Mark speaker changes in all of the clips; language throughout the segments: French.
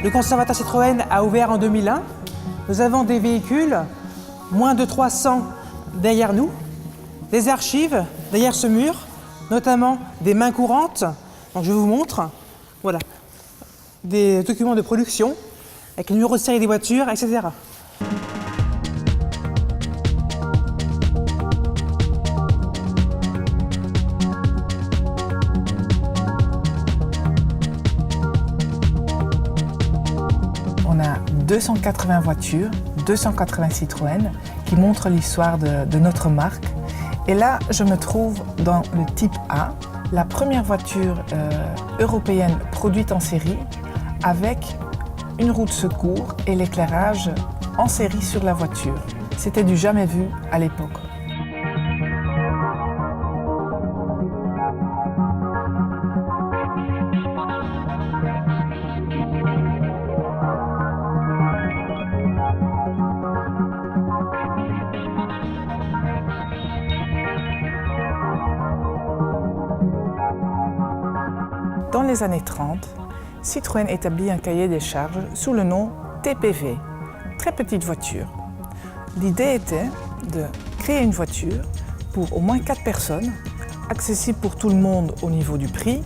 Speaker 1: Le conservatoire Citroën a ouvert en 2001. Nous avons des véhicules, moins de 300 derrière nous, des archives derrière ce mur, notamment des mains courantes. Donc je vous montre, voilà, des documents de production avec le numéro de série des voitures, etc.
Speaker 2: On a 280 voitures, 280 Citroën qui montrent l'histoire de notre marque. Et là, je me trouve dans le type A, la première voiture européenne produite en série avec une roue de secours et l'éclairage en série sur la voiture. C'était du jamais vu à l'époque. Dans les années 30, Citroën établit un cahier des charges sous le nom TPV, très petite voiture. L'idée était de créer une voiture pour au moins 4 personnes, accessible pour tout le monde au niveau du prix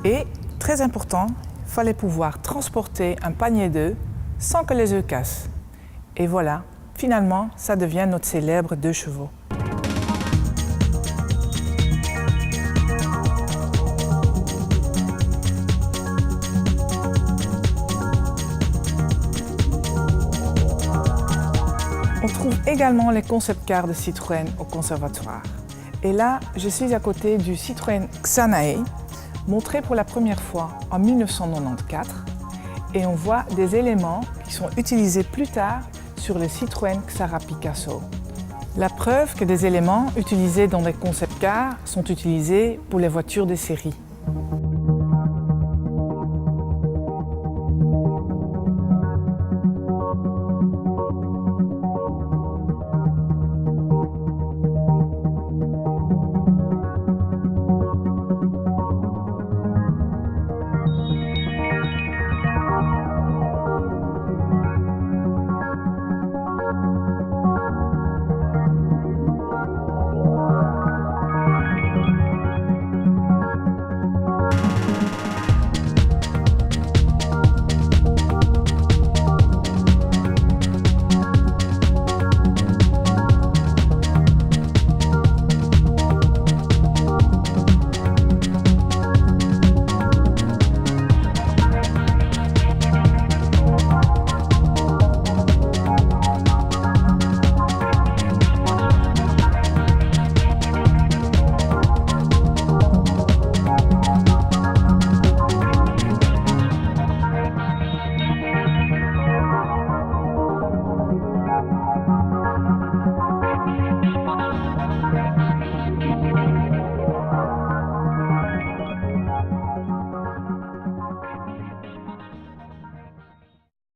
Speaker 2: et, très important, il fallait pouvoir transporter un panier d'œufs sans que les œufs cassent. Et voilà, finalement, ça devient notre célèbre 2 chevaux. On trouve également les concept cars de Citroën au conservatoire. Et là, je suis à côté du Citroën Xanae, montré pour la première fois en 1994. Et on voit des éléments qui sont utilisés plus tard sur le Citroën Xara Picasso. La preuve que des éléments utilisés dans des concept cars sont utilisés pour les voitures de série.